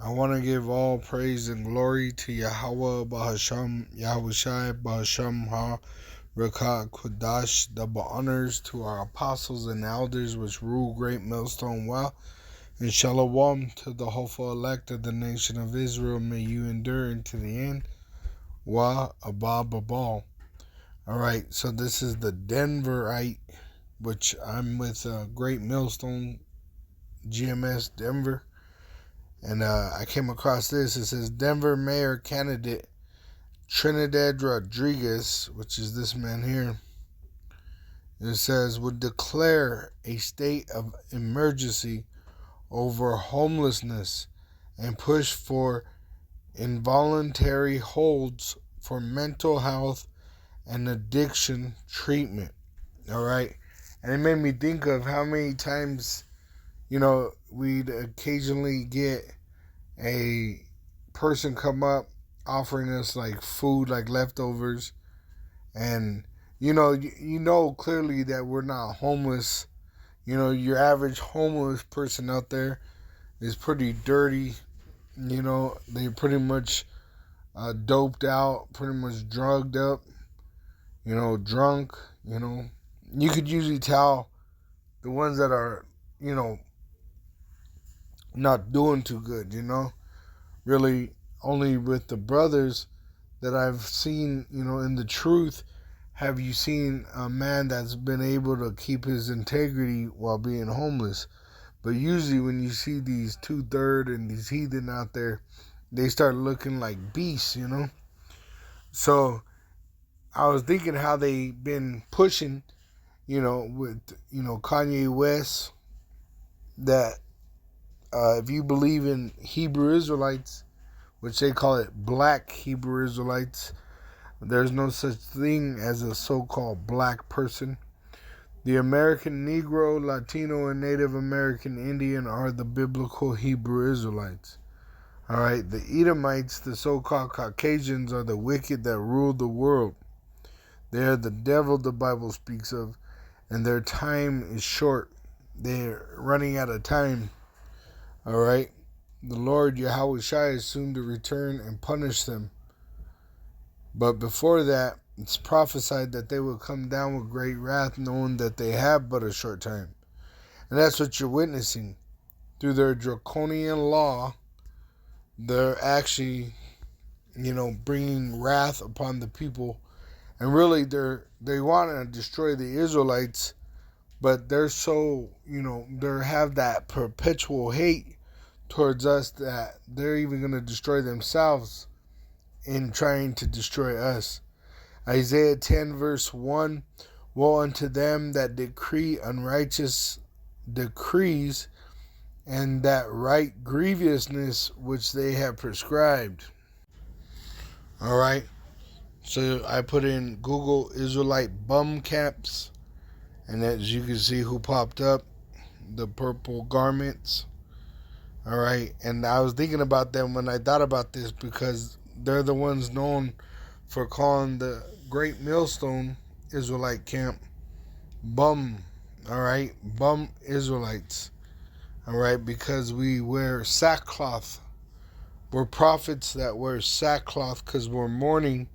I want to give all praise and glory to Yahweh Bahasham, Yahushai Bahasham Ha Rakat Kodash, double honors to our apostles and elders which rule great millstone well, and shalom to the hopeful elect of the nation of Israel. May you endure into the end. Wa Abba Babal. Alright, so this is the Denverite, which I'm with Great Millstone GMS Denver. And I came across this. It says Denver mayor candidate Trinidad Rodriguez, which is this man here. It says would declare a state of emergency over homelessness and push for involuntary holds for mental health and addiction treatment. All right. And it made me think of how many times, we'd occasionally get a person come up offering us like food, like leftovers, and you know clearly that we're not homeless. Your average homeless person out there is pretty dirty. They're pretty much doped out, pretty much drugged up, drunk. You could usually tell the ones that are, not doing too good, really only with the brothers that I've seen, in the truth, have you seen a man that's been able to keep his integrity while being homeless. But usually when you see these 2/3 and these heathen out there, they start looking like beasts, So I was thinking how they been pushing, with, Kanye West, that if you believe in Hebrew Israelites, which they call it black Hebrew Israelites, there's no such thing as a so-called black person. The American Negro, Latino, and Native American Indian are the biblical Hebrew Israelites. All right, the Edomites, the so-called Caucasians, are the wicked that rule the world. They are the devil the Bible speaks of, and their time is short. They're running out of time. All right, the Lord Yahushua is soon to return and punish them. But before that, it's prophesied that they will come down with great wrath, knowing that they have but a short time. And that's what you're witnessing. Through their draconian law, they're actually, bringing wrath upon the people. And really, they want to destroy the Israelites, but they're so, they have that perpetual hate towards us that they're even going to destroy themselves in trying to destroy us. Isaiah 10 verse 1, woe unto them that decree unrighteous decrees and that write grievousness which they have prescribed. Alright, so I put in Google Israelite bum caps, and as you can see who popped up, the purple garments. Alright, and I was thinking about them when I thought about this because they're the ones known for calling the Great Millstone Israelite camp bum. Alright, bum Israelites. Alright, because we wear sackcloth. We're prophets that wear sackcloth because we're mourning,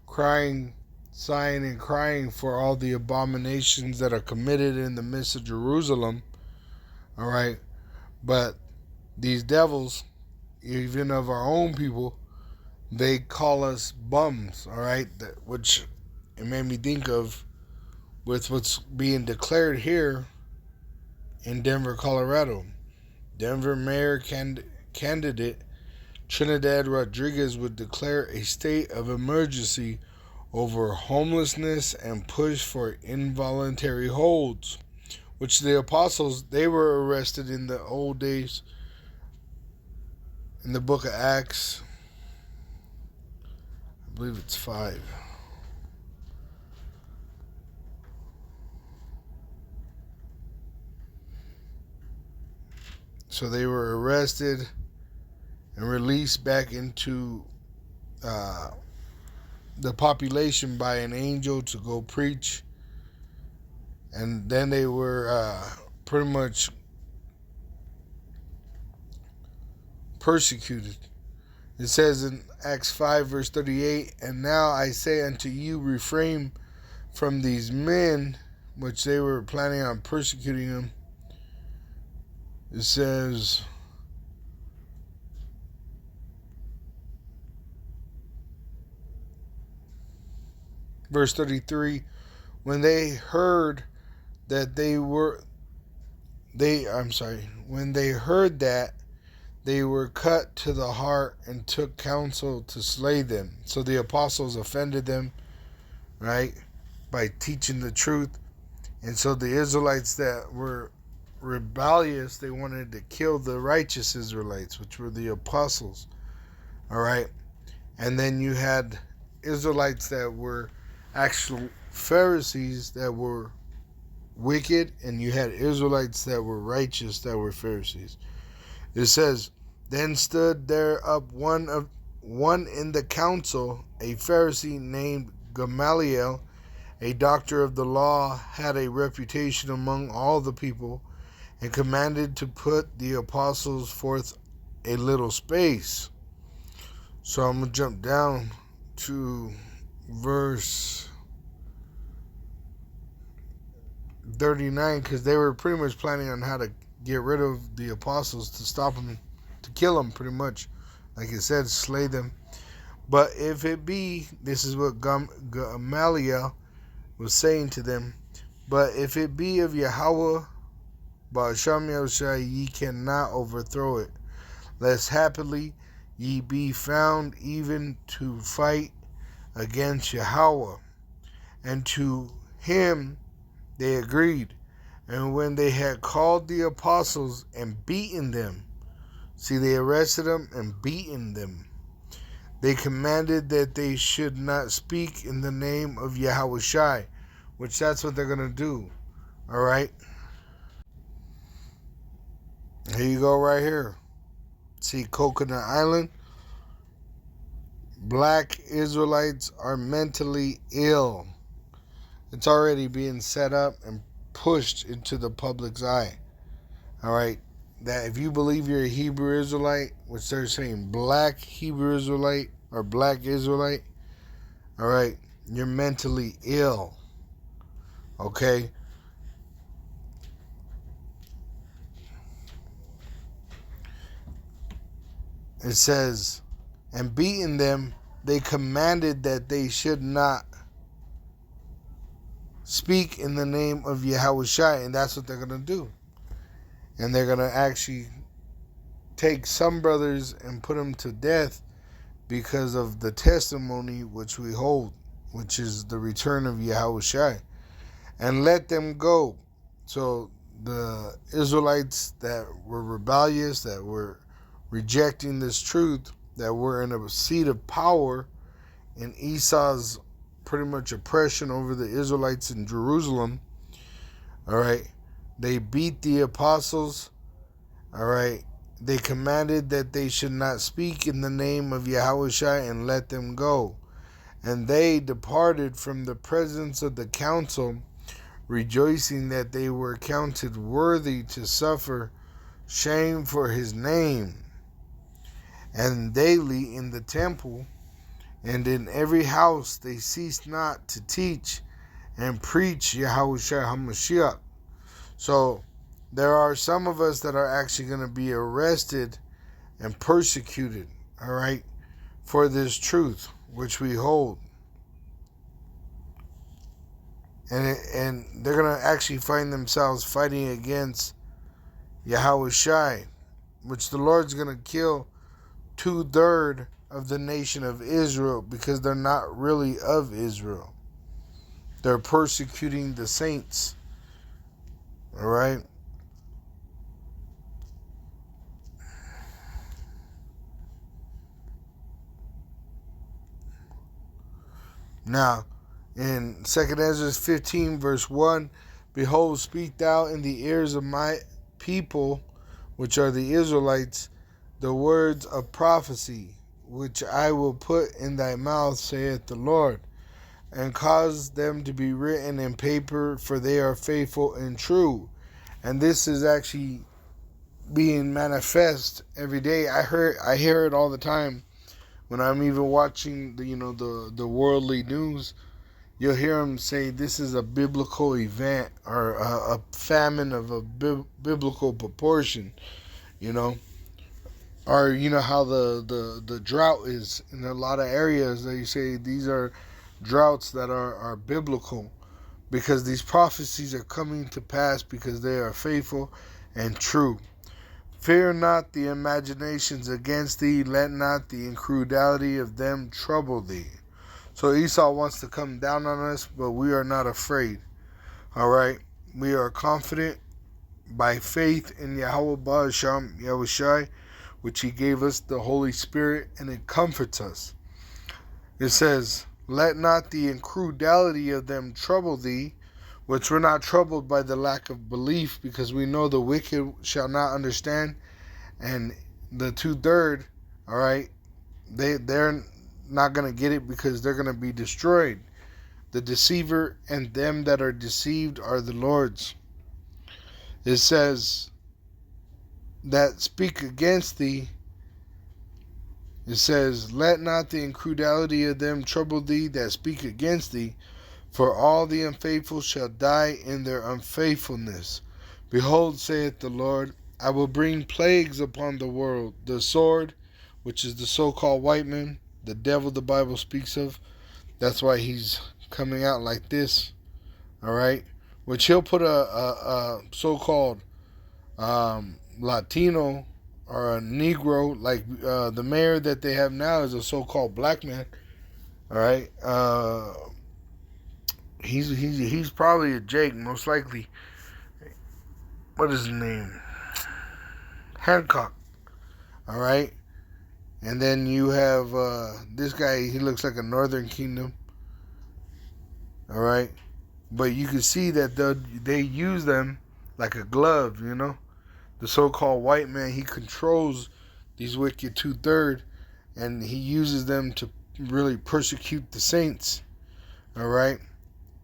crying, sighing, and crying for all the abominations that are committed in the midst of Jerusalem. Alright, but these devils, even of our own people, they call us bums, alright? Which it made me think of with what's being declared here in Denver, Colorado. Denver mayor candidate Trinidad Rodriguez would declare a state of emergency over homelessness and push for involuntary holds, which the apostles, they were arrested in the old days in the book of Acts. I believe it's 5. So they were arrested and released back into the population by an angel to go preach. And then they were pretty much persecuted. It says in Acts 5 verse 38, "And now I say unto you, refrain from these men," which they were planning on persecuting him. It says, verse 33, when they heard that when they heard that, they were cut to the heart and took counsel to slay them. So the apostles offended them, right, by teaching the truth. And so the Israelites that were rebellious, they wanted to kill the righteous Israelites, which were the apostles. All right. And then you had Israelites that were actual Pharisees that were wicked, and you had Israelites that were righteous that were Pharisees. It says, "Then stood there up one in the council, a Pharisee named Gamaliel, a doctor of the law, had a reputation among all the people, and commanded to put the apostles forth a little space." So I'm going to jump down to verse 39, because they were pretty much planning on how to get rid of the apostles, to stop them, to kill them, pretty much. Like it said, slay them. "But if it be," this is what Gamaliel was saying to them, "but if it be of Yahweh, Ba'asham Yahushua, ye cannot overthrow it, lest happily ye be found even to fight against Yahweh." And to him they agreed. And when they had called the apostles and beaten them, see, they arrested them and beaten them, they commanded that they should not speak in the name of Yahushua, which that's what they're going to do. All right. Here you go right here. See, Coconut Island. Black Israelites are mentally ill. It's already being set up and pushed into the public's eye. All right. That if you believe you're a Hebrew Israelite, which they're saying black Hebrew Israelite or black Israelite, all right, you're mentally ill. Okay. It says, "And beating them, they commanded that they should not speak in the name of Yahushua," and that's what they're going to do. And they're going to actually take some brothers and put them to death because of the testimony which we hold, which is the return of Yahushua, and let them go. So the Israelites that were rebellious, that were rejecting this truth, that were in a seat of power in Esau's pretty much oppression over the Israelites in Jerusalem, all right, they beat the apostles, all right, they commanded that they should not speak in the name of Yahushua and let them go. And they departed from the presence of the council, rejoicing that they were counted worthy to suffer shame for his name. And daily in the temple and in every house they ceased not to teach and preach Yahushua HaMashiach. So there are some of us that are actually going to be arrested and persecuted, all right, for this truth which we hold. And they're going to actually find themselves fighting against Yahushua, which the Lord's going to kill 2/3 of the nation of Israel, because they're not really of Israel. They're persecuting the saints. All right. Now, in 2 Ezra 15, verse 1, "Behold, speak thou in the ears of my people, which are the Israelites, the words of prophecy, which I will put in thy mouth, saith the Lord, and cause them to be written in paper, for they are faithful and true." And this is actually being manifest every day. I hear it all the time when I'm even watching the worldly news. You'll hear them say this is a biblical event or a famine of a biblical proportion. You know, or how the drought is in a lot of areas. They say these are droughts that are biblical because these prophecies are coming to pass because they are faithful and true. Fear not the imaginations against thee, let not the incredulity of them trouble thee. So Esau wants to come down on us, but we are not afraid. All right, we are confident by faith in Yahweh Ba'asham Yahushai, which He gave us the Holy Spirit, and it comforts us. It says, "Let not the incredulity of them trouble thee," which we're not troubled by the lack of belief, because we know the wicked shall not understand, and the 2/3, all right, they're not gonna get it because they're gonna be destroyed. The deceiver and them that are deceived are the Lord's. It says that speak against thee. It says, "Let not the incredulity of them trouble thee that speak against thee, for all the unfaithful shall die in their unfaithfulness. Behold, saith the Lord, I will bring plagues upon the world, the sword," which is the so-called white man, the devil the Bible speaks of. That's why he's coming out like this, all right? Which he'll put a so-called Latino or a Negro, like the mayor that they have now is a so-called black man, all right? He's probably a Jake, most likely. What is his name? Hancock. All right. And then you have this guy. He looks like a Northern Kingdom. All right. But you can see that they use them like a glove. The so-called white man. He controls these wicked 2/3, and he uses them to really persecute the saints. All right.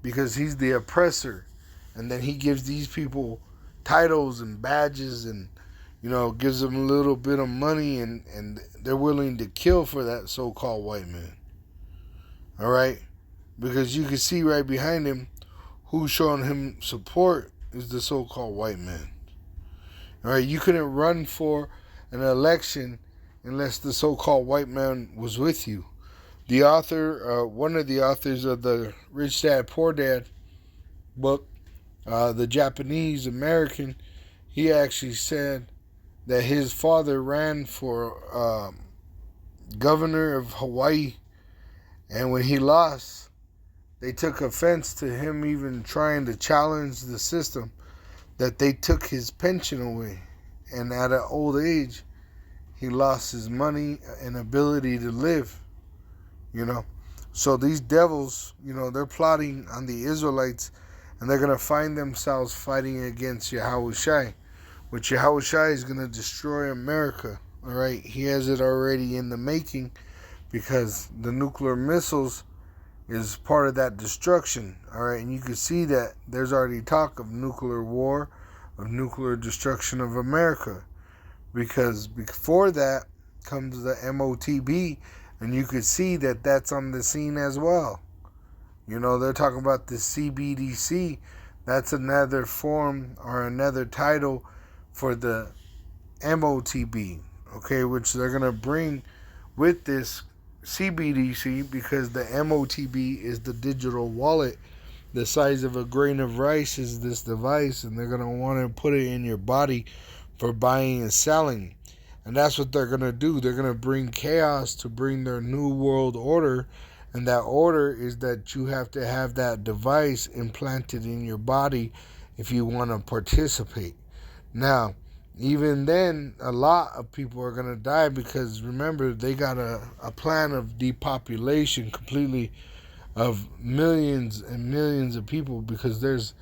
Because he's the oppressor, and then he gives these people titles and badges, and gives them a little bit of money, and they're willing to kill for that so-called white man. All right, because you can see right behind him who's showing him support is the so-called white man. All right, you couldn't run for an election unless the so-called white man was with you. The author, one of the authors of the Rich Dad Poor Dad book, the Japanese American, he actually said that his father ran for governor of Hawaii, and when he lost, they took offense to him even trying to challenge the system, that they took his pension away, and at an old age, he lost his money and ability to live. So these devils, they're plotting on the Israelites, and they're going to find themselves fighting against Yahushai, which Yahushai is going to destroy America. All right, he has it already in the making, because the nuclear missiles is part of that destruction. All right, and you can see that there's already talk of nuclear war, of nuclear destruction of America, because before that comes the MOTB. And you could see that that's on the scene as well. They're talking about the CBDC. That's another form or another title for the MOTB, okay, which they're going to bring with this CBDC, because the MOTB is the digital wallet. The size of a grain of rice is this device, and they're going to want to put it in your body for buying and selling. And that's what they're going to do. They're going to bring chaos to bring their new world order. And that order is that you have to have that device implanted in your body if you want to participate. Now, even then, a lot of people are going to die, because remember, they got a plan of depopulation completely of millions and millions of people, because there's,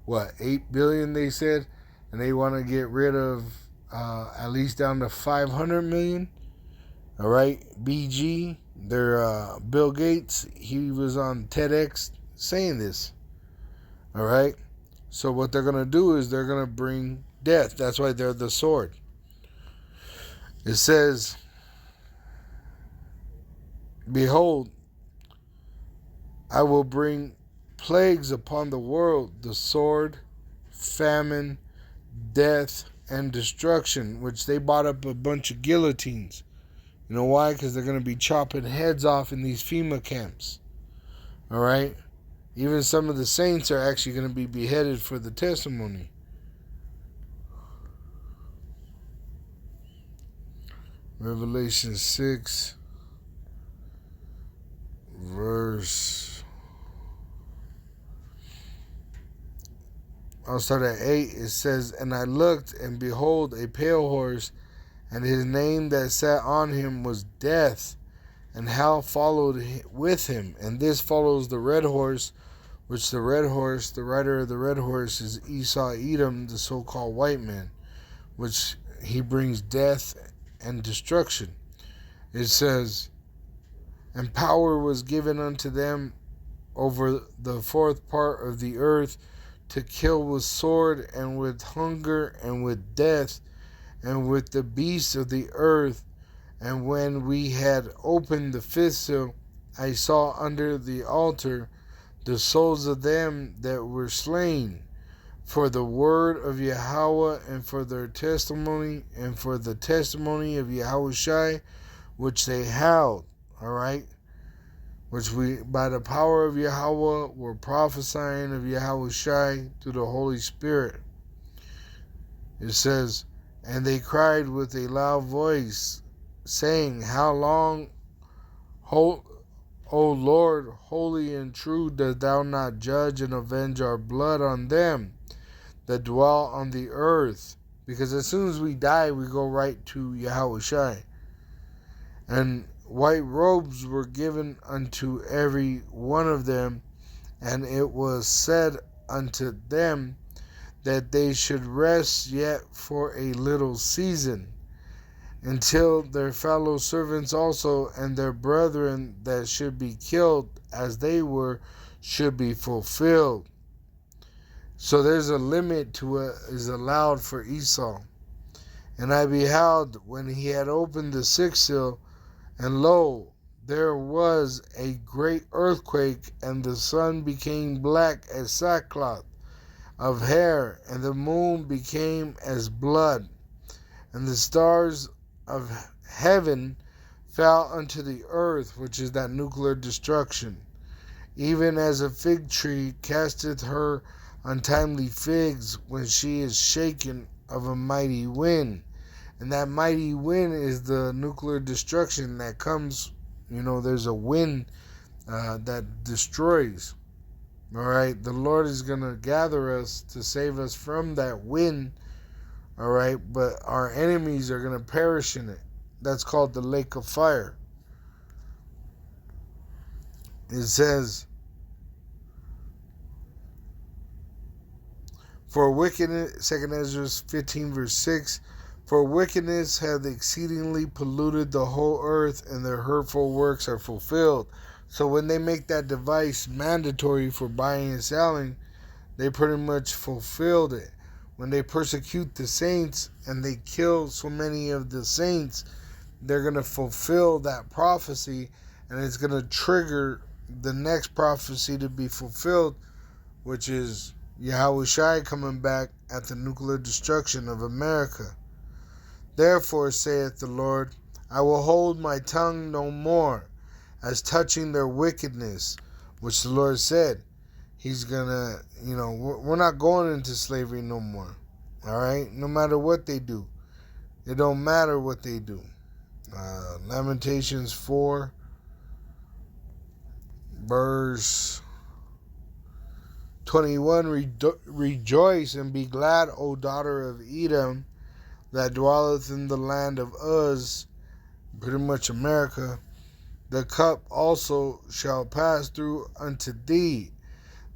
8 billion they said, and they want to get rid of at least down to 500 million. All right, BG, their Bill Gates, he was on TEDx saying this. All right, so what they're gonna do is they're gonna bring death. That's why they're the sword. It says, behold, I will bring plagues upon the world, the sword, famine, death, and destruction, which they bought up a bunch of guillotines. You know why? Because they're going to be chopping heads off in these FEMA camps. All right? Even some of the saints are actually going to be beheaded for the testimony. Revelation 6, verse... I'll start at 8. It says, and I looked, and behold, a pale horse, and his name that sat on him was Death, and hell followed with him. And this follows the red horse, which the red horse, the rider of the red horse, is Esau Edom, the so-called white man, which he brings death and destruction. It says, and power was given unto them over the fourth part of the earth, to kill with sword, and with hunger, and with death, and with the beasts of the earth. And when we had opened the fifth seal, I saw under the altar the souls of them that were slain for the word of Yahweh, and for their testimony, and for the testimony of Yahushai, which they held. All right? Which we, by the power of Yahweh, were prophesying of Yahushai through the Holy Spirit. It says, and they cried with a loud voice, saying, how long, O Lord, holy and true, dost thou not judge and avenge our blood on them that dwell on the earth? Because as soon as we die, we go right to Yahushai. And white robes were given unto every one of them, and it was said unto them that they should rest yet for a little season, until their fellow servants also and their brethren that should be killed as they were should be fulfilled. So there's a limit to what is allowed for Esau. And I beheld when he had opened the sixth seal, and lo, there was a great earthquake, and the sun became black as sackcloth of hair, and the moon became as blood, and the stars of heaven fell unto the earth, which is that nuclear destruction, even as a fig tree casteth her untimely figs when she is shaken of a mighty wind. And that mighty wind is the nuclear destruction that comes, there's a wind that destroys. All right, the Lord is going to gather us to save us from that wind. All right, but our enemies are going to perish in it. That's called the lake of fire. It says, for wickedness, 2 Ezra 15 verse 6, for wickedness hath exceedingly polluted the whole earth, and their hurtful works are fulfilled. So when they make that device mandatory for buying and selling, they pretty much fulfilled it. When they persecute the saints and they kill so many of the saints, they're going to fulfill that prophecy, and it's going to trigger the next prophecy to be fulfilled, which is Yahushai coming back at the nuclear destruction of America. Therefore, saith the Lord, I will hold my tongue no more, as touching their wickedness, which the Lord said. He's gonna, we're not going into slavery no more. All right? No matter what they do. It don't matter what they do. Lamentations 4, verse 21, rejoice and be glad, O daughter of Edom, that dwelleth in the land of Uz, pretty much America. The cup also shall pass through unto thee.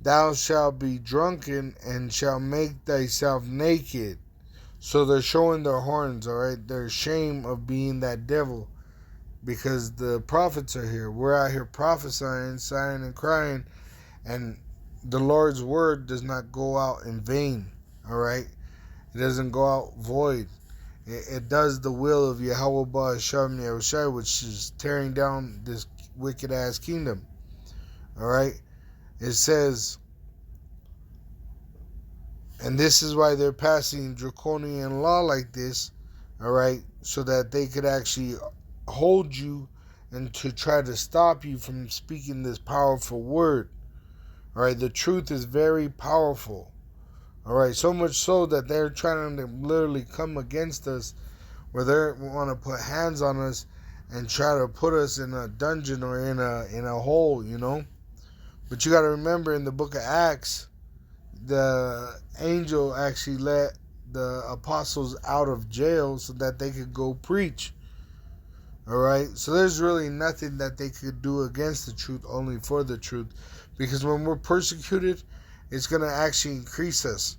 Thou shalt be drunken, and shalt make thyself naked. So they're showing their horns, all right? They're ashamed of being that devil, because the prophets are here. We're out here prophesying, sighing, and crying, and the Lord's word does not go out in vain, all right? It doesn't go out void. It does the will of Yahweh Ba'Shem Yahushai, which is tearing down this wicked ass kingdom. Alright? It says, and this is why they're passing draconian law like this, alright, so that they could actually hold you and to try to stop you from speaking this powerful word. Alright, the truth is very powerful. Alright, so much so that they're trying to literally come against us, where they want to put hands on us and try to put us in a dungeon or in a hole, you know. But you got to remember, in the book of Acts, the angel actually let the apostles out of jail so that they could go preach. Alright, so there's really nothing that they could do against the truth, only for the truth. Because when we're persecuted, it's going to actually increase us.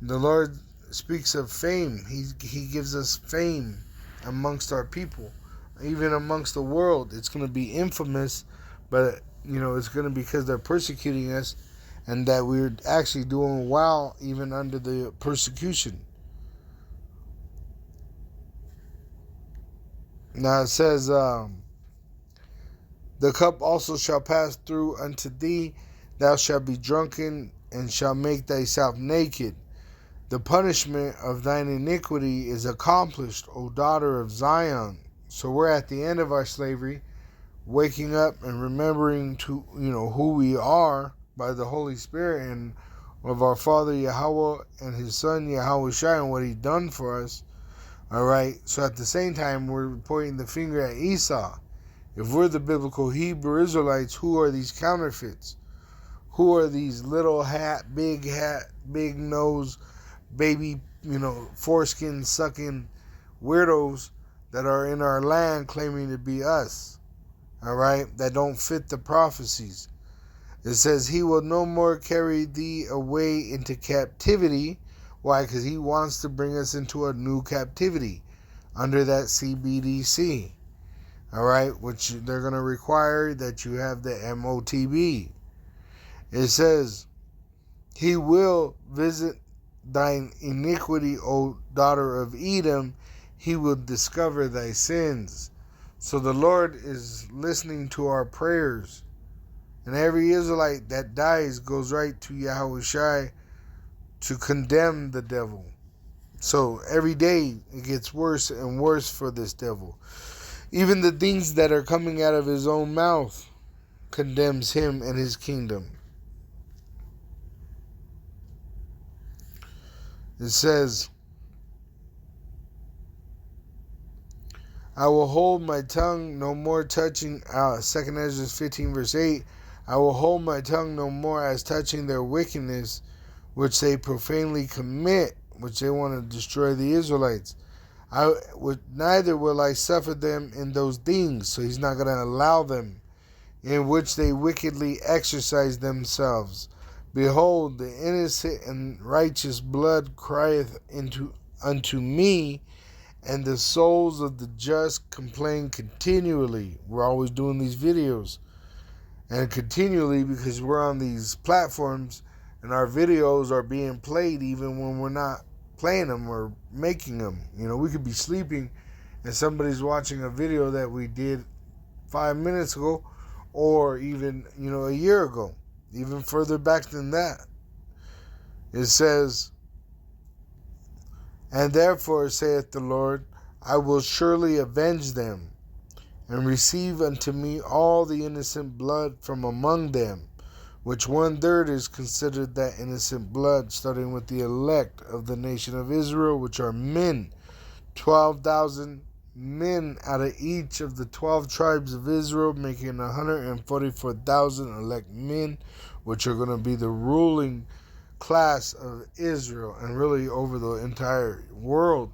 The Lord speaks of fame. He gives us fame amongst our people, even amongst the world. It's going to be infamous, but it's going to be because they're persecuting us, and that we're actually doing well even under the persecution. Now it says, the cup also shall pass through unto thee. Thou shalt be drunken, and shalt make thyself naked. The punishment of thine iniquity is accomplished, O daughter of Zion. So we're at the end of our slavery, waking up and remembering to who we are by the Holy Spirit, and of our Father Yahweh and His Son Yahweh Shai, and what He done for us. Alright, so at the same time, we're pointing the finger at Esau. If we're the biblical Hebrew Israelites, who are these counterfeits? Who are these little hat, big nose, baby, foreskin sucking weirdos that are in our land claiming to be us? Alright, that don't fit the prophecies. It says, He will no more carry thee away into captivity. Why? Because He wants to bring us into a new captivity under that CBDC. Alright, which they're going to require that you have the MOTB. It says, He will visit thine iniquity, O daughter of Edom. He will discover thy sins. So the Lord is listening to our prayers. And every Israelite that dies goes right to Yahweh Shai to condemn the devil. So every day it gets worse and worse for this devil. Even the things that are coming out of his own mouth condemns him and his kingdom. It says, I will hold my tongue no more touching, 2 Ezra 15 verse 8, I will hold my tongue no more as touching their wickedness, which they profanely commit, which they want to destroy the Israelites. Neither will I suffer them in those things, so He's not going to allow them, in which they wickedly exercise themselves. Behold, the innocent and righteous blood crieth unto me, and the souls of the just complain continually. We're always doing these videos, and continually, because we're on these platforms, and our videos are being played even when we're not playing them or making them. We could be sleeping, and somebody's watching a video that we did 5 minutes ago, or even, a year ago, even further back than that. It says, And therefore, saith the Lord, I will surely avenge them, and receive unto me all the innocent blood from among them, which 1/3 is considered that innocent blood, starting with the elect of the nation of Israel, which are men, 12,000 men out of each of the 12 tribes of Israel, making 144,000 elect men, which are going to be the ruling class of Israel, and really over the entire world,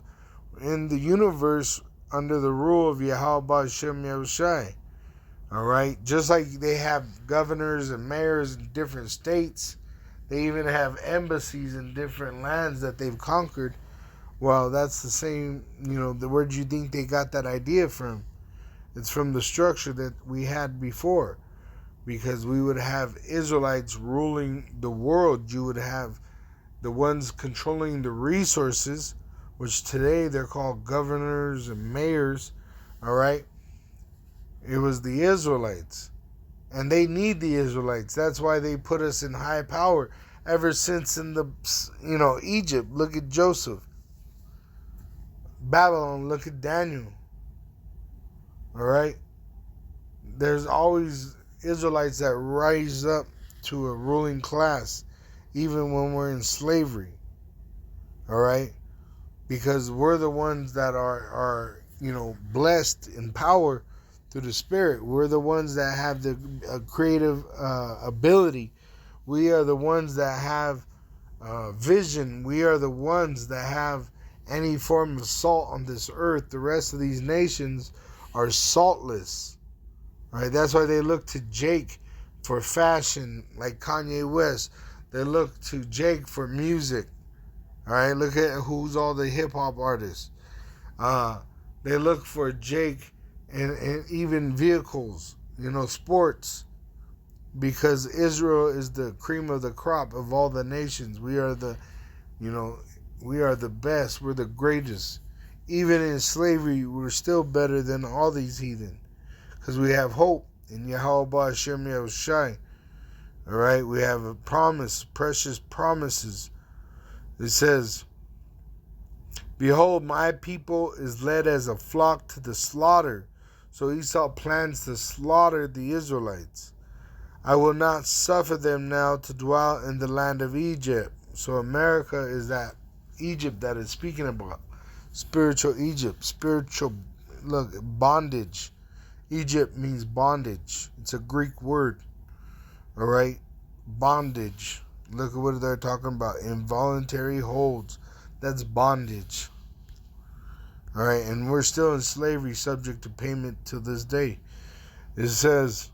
in the universe, under the rule of Yahweh Ba'Shem Yahushai. Alright, just like they have governors and mayors in different states, they even have embassies in different lands that they've conquered. Well, that's the same, where do you think they got that idea from? It's from the structure that we had before. Because we would have Israelites ruling the world. You would have the ones controlling the resources, which today they're called governors and mayors, all right? It was the Israelites. And they need the Israelites. That's why they put us in high power ever since in the, Egypt. Look at Joseph. Babylon, look at Daniel. All right? There's always Israelites that rise up to a ruling class, even when we're in slavery. All right? Because we're the ones that are blessed in power through the Spirit. We're the ones that have the creative ability. We are the ones that have vision. We are the ones that have any form of salt on this earth. The rest of these nations are saltless. Right? That's why they look to Jake for fashion, like Kanye West. They look to Jake for music. All right, look at who's all the hip hop artists. They look for Jake and even vehicles, sports, because Israel is the cream of the crop of all the nations. We are we are the best. We're the greatest. Even in slavery, we're still better than all these heathen, because we have hope in Yahweh Hashem Yahushai. All right, we have a promise, precious promises. It says, "Behold, my people is led as a flock to the slaughter." So Esau plans to slaughter the Israelites. "I will not suffer them now to dwell in the land of Egypt." So America is that Egypt that is speaking about. Spiritual Egypt. Bondage. Egypt means bondage. It's a Greek word. All right? Bondage. Look at what they're talking about. Involuntary holds. That's bondage. All right, and we're still in slavery, subject to payment to this day. It says,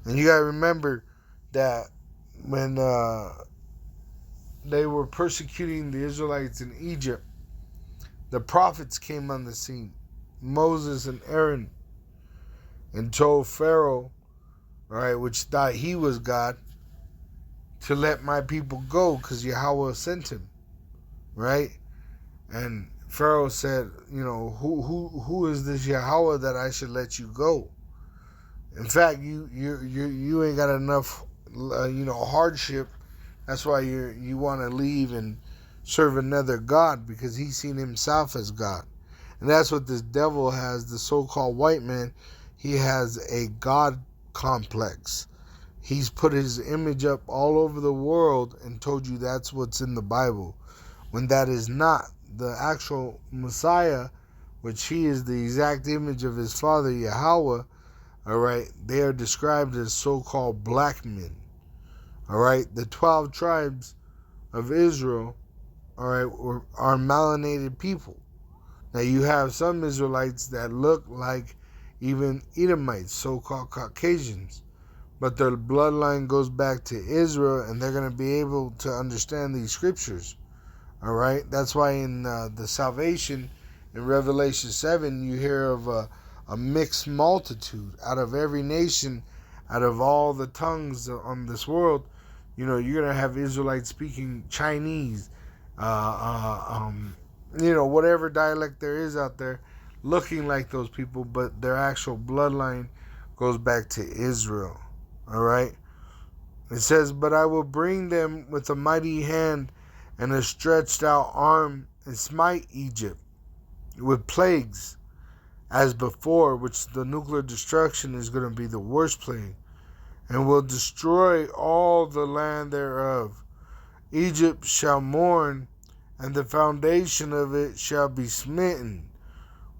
and you got to remember that when they were persecuting the Israelites in Egypt, the prophets came on the scene, Moses and Aaron, and told Pharaoh, all right, which thought he was God, to let my people go because Yahweh sent him, right? And Pharaoh said, who is this Yahweh that I should let you go? In fact, you ain't got enough, hardship. That's why you want to leave and serve another God, because he's seen himself as God. And that's what this devil has, the so-called white man. He has a God complex. He's put his image up all over the world and told you that's what's in the Bible, when that is not. The actual Messiah, which he is the exact image of his father Yahweh, all right, they are described as so-called black men. All right, the 12 tribes of Israel, all right, are melanated people. Now you have some Israelites that look like even Edomites, so-called Caucasians, but their bloodline goes back to Israel, and they're going to be able to understand these scriptures. All right, that's why in the salvation in Revelation 7, you hear of a mixed multitude out of every nation, out of all the tongues on this world. You're gonna have Israelites speaking Chinese, whatever dialect there is out there, looking like those people, but their actual bloodline goes back to Israel. All right. It says, "But I will bring them with a mighty hand and a stretched out arm, and smite Egypt with plagues as before," which the nuclear destruction is going to be the worst plague, "and will destroy all the land thereof. Egypt shall mourn, and the foundation of it shall be smitten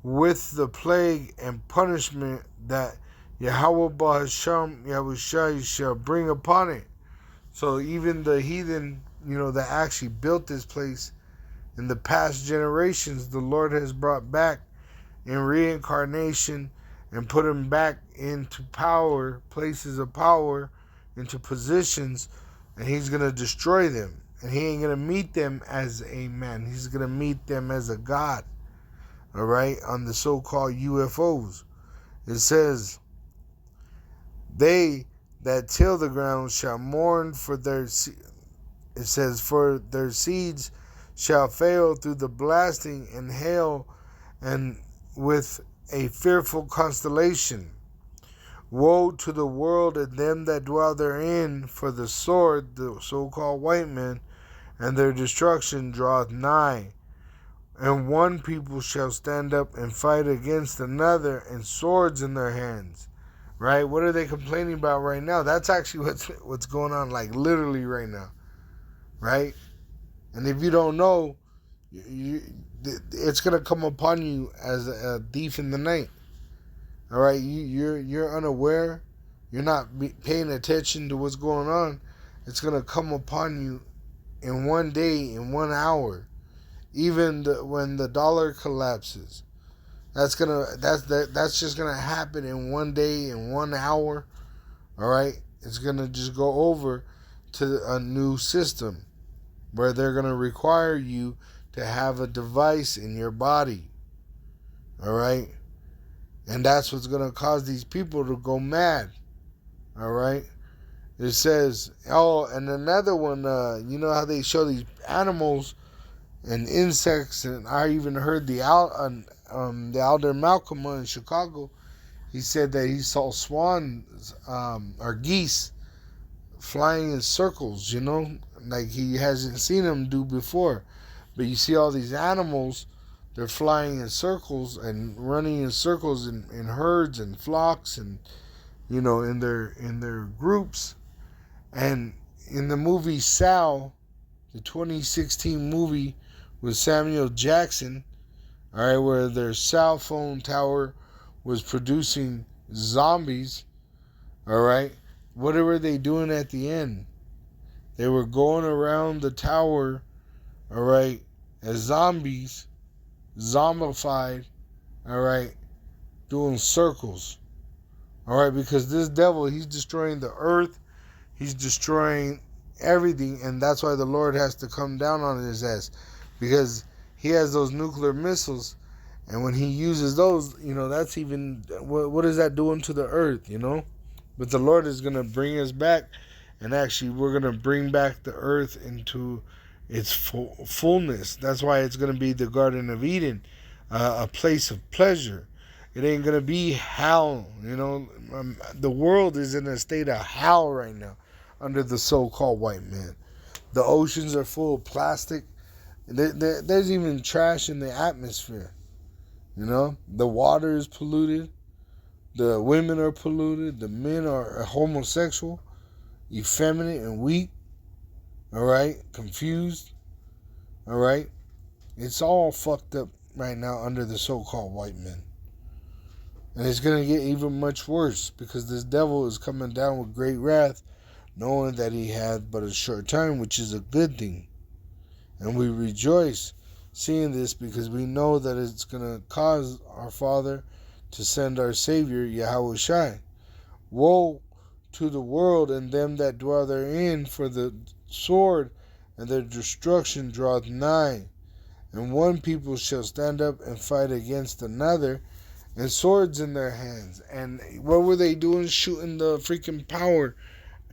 with the plague and punishment that Yahweh Hashem Yahushai shall bring upon it." So even the heathen, that actually built this place in the past generations, the Lord has brought back in reincarnation and put them back into power, places of power, into positions, and he's going to destroy them. And he ain't going to meet them as a man. He's going to meet them as a God, all right, on the so-called UFOs. It says, "They that till the ground shall mourn for their," it says, "for their seeds shall fail through the blasting and hail and with a fearful constellation. Woe to the world and them that dwell therein, for the sword, the so-called white men, and their destruction draweth nigh. And one people shall stand up and fight against another, and swords in their hands. Right? What are they complaining about right now? That's actually what's going on, like literally right now. Right? And if you don't know, it's gonna come upon you as a thief in the night. All right, you're unaware. You're not paying attention to what's going on. It's gonna come upon you in one day, in 1 hour. Even when the dollar collapses, that's just gonna happen in one day, in 1 hour. All right, it's gonna just go over to a new system where they're gonna require you to have a device in your body. All right, and that's what's gonna cause these people to go mad. All right. It says, oh, and another one. You know how they show these animals and insects, and I even heard the Alder Malcolm in Chicago. He said that he saw swans or geese flying in circles. You know, like he hasn't seen them do before. But you see all these animals, they're flying in circles and running in circles in herds and flocks, and you know, in their groups. And in the movie Sal, the 2016 movie with Samuel Jackson, all right, where their cell phone tower was producing zombies, all right, what were they doing at the end? They were going around the tower, all right, as zombies, zombified, all right, doing circles, all right, because this devil, he's destroying the earth, he's destroying everything, and that's why the Lord has to come down on his ass, because he has those nuclear missiles, and when he uses those, you know, that's even, what is that doing to the earth, you know? But the Lord is going to bring us back, and actually we're going to bring back the earth into its fullness. That's why it's going to be the Garden of Eden, a place of pleasure. It ain't going to be hell, you know. The world is in a state of hell right now under the so-called white man. The oceans are full of plastic. There's even trash in the atmosphere. You know, the water is polluted. The women are polluted. The men are homosexual, effeminate, and weak. All right, confused. All right, it's all fucked up right now under the so-called white men. And it's going to get even much worse because this devil is coming down with great wrath, knowing that he had but a short time, which is a good thing. And we rejoice seeing this because we know that it's going to cause our Father to send our Savior, Yahweh Shai. Woe to the world and them that dwell therein, for the sword and their destruction draweth nigh. And one people shall stand up and fight against another, and swords in their hands. And what were they doing? Shooting the freaking power,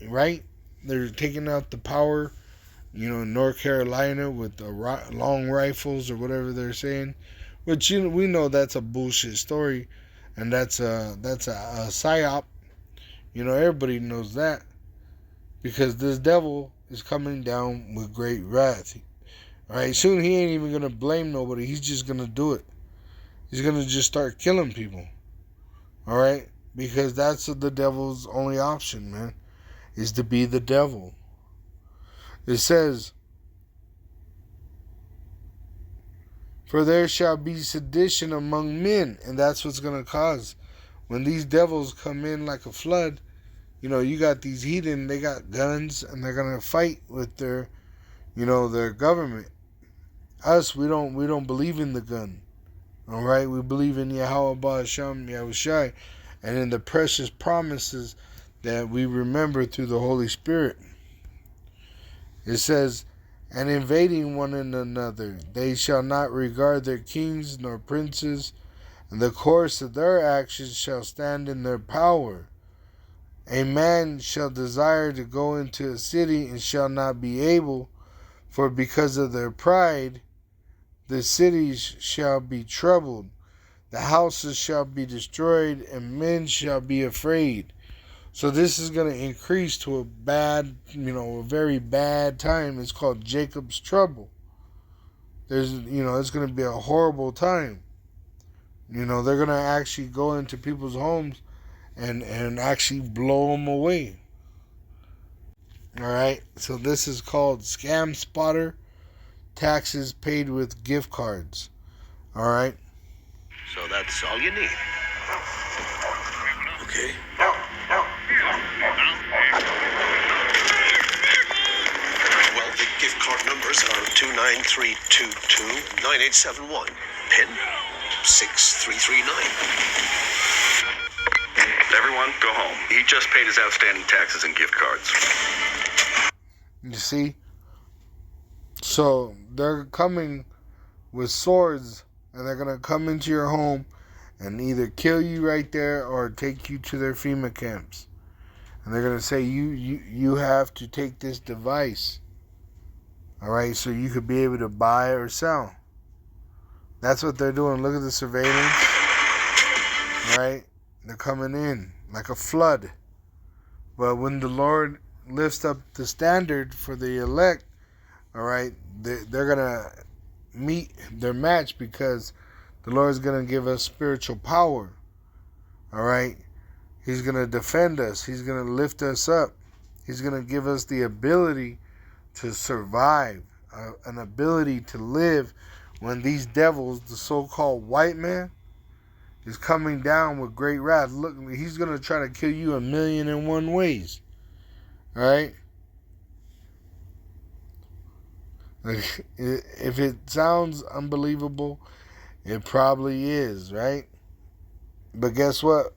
right? They're taking out the power, you know, in North Carolina with the long rifles or whatever they're saying. But we know that's a bullshit story, and that's a psyop. You know, everybody knows that because this devil is coming down with great wrath. All right, soon he ain't even gonna blame nobody. He's just gonna do it. He's going to just start killing people. All right? Because that's the devil's only option, man, is to be the devil. It says, for there shall be sedition among men. And that's what's going to cause. When these devils come in like a flood, you know, you got these heathen, they got guns, and they're going to fight with their, you know, their government. Us, we don't believe in the gun. All right, we believe in Yahweh Ba'asham Yahushai and in the precious promises that we remember through the Holy Spirit. It says, and invading one another, they shall not regard their kings nor princes, and the course of their actions shall stand in their power. A man shall desire to go into a city and shall not be able, For because of their pride, the cities shall be troubled, the houses shall be destroyed, and men shall be afraid. So this is going to increase to a bad, a very bad time. It's called Jacob's trouble. It's going to be a horrible time. They're going to actually go into people's homes and actually blow them away. All right. So this is called Scam Spotter. Taxes paid with gift cards. All right. So that's all you need. Okay. Well, the gift card numbers are 293229871. PIN 6339. Everyone, go home. He just paid his outstanding taxes and gift cards. You see? So they're coming with swords, and they're going to come into your home and either kill you right there or take you to their FEMA camps. And they're going to say, you have to take this device, all right, so you could be able to buy or sell. That's what they're doing. Look at the surveillance, all right? They're coming in like a flood. But when the Lord lifts up the standard for the elect, all right, they're going to meet their match, because the Lord is going to give us spiritual power, all right? He's going to defend us. He's going to lift us up. He's going to give us the ability to survive, an ability to live when these devils, the so-called white man, is coming down with great wrath. Look, he's going to try to kill you 1,000,001 ways, all right? Like, if it sounds unbelievable, it probably is, right? But guess what?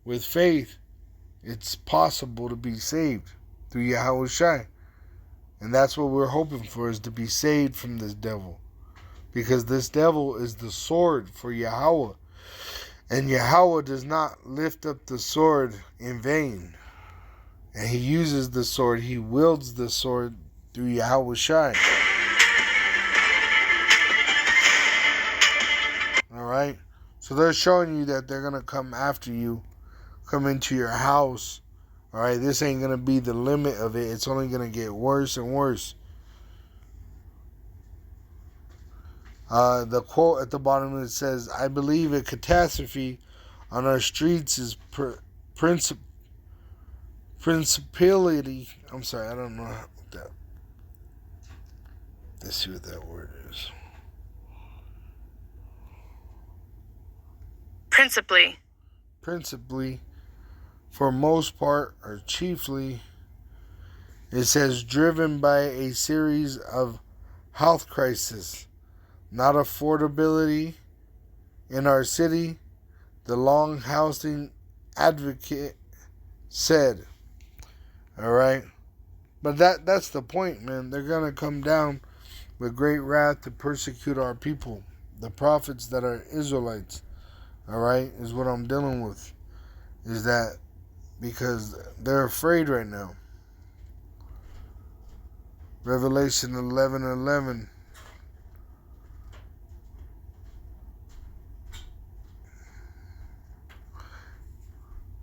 With faith, it's possible to be saved through Yahweh Shai. And that's what we're hoping for, is to be saved from this devil. Because this devil is the sword for Yahweh. And Yahweh does not lift up the sword in vain. And he uses the sword, he wields the sword through Yahweh Shai. Alright? So they're showing you that they're going to come after you, come into your house. All right, this ain't going to be the limit of it. It's only going to get worse and worse. The quote at the bottom, it says, I believe a catastrophe on our streets is principality. I'm sorry, I don't know what that. Let's see what that word is. Principally, for most part, or chiefly, it says driven by a series of health crises, not affordability in our city, the long housing advocate said. All right, but that's the point, man. They're gonna come down with great wrath to persecute our people, the prophets that are Israelites. All right, is what I'm dealing with. Is that because they're afraid right now. Revelation 11:11.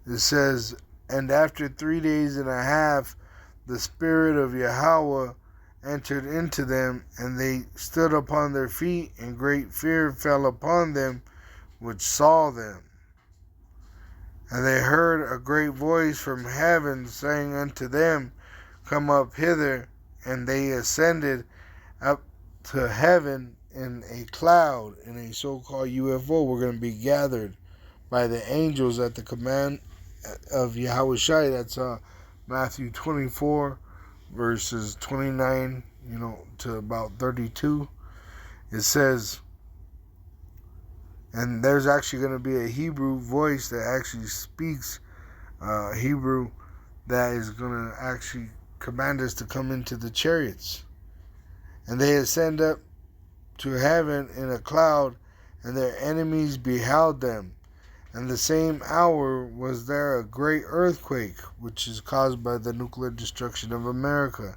It says, and after 3 days and a half, the Spirit of Yahweh entered into them, and they stood upon their feet, and great fear fell upon them which saw them. And they heard a great voice from heaven saying unto them, come up hither. And they ascended up to heaven in a cloud, in a so-called UFO. We're going to be gathered by the angels at the command of Yahweh Shai. That's Matthew 24, verses 29, to about 32. It says, and there's actually going to be a Hebrew voice that actually speaks Hebrew, that is going to actually command us to come into the chariots. And they ascend up to heaven in a cloud, and their enemies beheld them. And the same hour was there a great earthquake, which is caused by the nuclear destruction of America.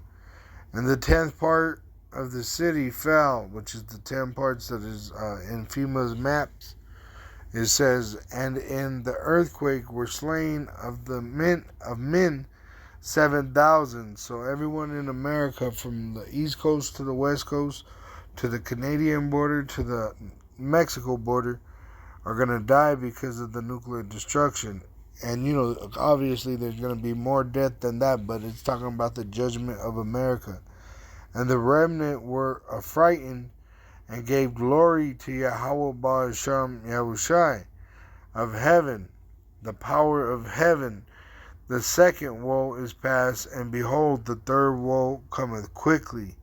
And the 10th part of the city fell, which is the 10 parts that is in FEMA's maps. It says, and in the earthquake were slain of men 7,000. So everyone in America, from the East Coast to the West Coast, to the Canadian border, to the Mexico border, are going to die because of the nuclear destruction. And, obviously there's going to be more death than that, but it's talking about the judgment of America. And the remnant were affrighted and gave glory to Yahweh Ba'asham Yahushai of heaven, the power of heaven. The second woe is past, and behold, the third woe cometh quickly.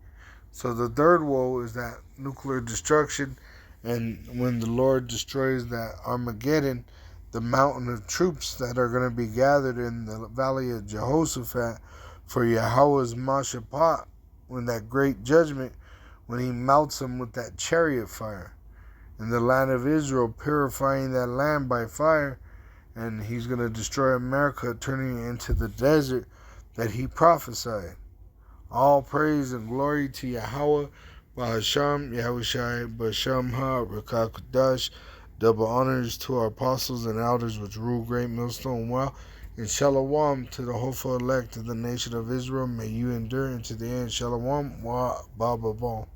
So the third woe is that nuclear destruction, and when the Lord destroys that Armageddon, the mountain of troops that are going to be gathered in the valley of Jehoshaphat for Yahweh's Mashaphat, when that great judgment, when he melts them with that chariot fire. In the land of Israel, purifying that land by fire, and he's going to destroy America, turning it into the desert that he prophesied. All praise and glory to Yahweh, Bahasham, Yahushai, Basham Ha, Rakakadash. Double honors to our apostles and elders which rule Great Millstone well. And Shalom to the hopeful elect of the nation of Israel. May you endure unto the end. Shalom wa ba ba ba.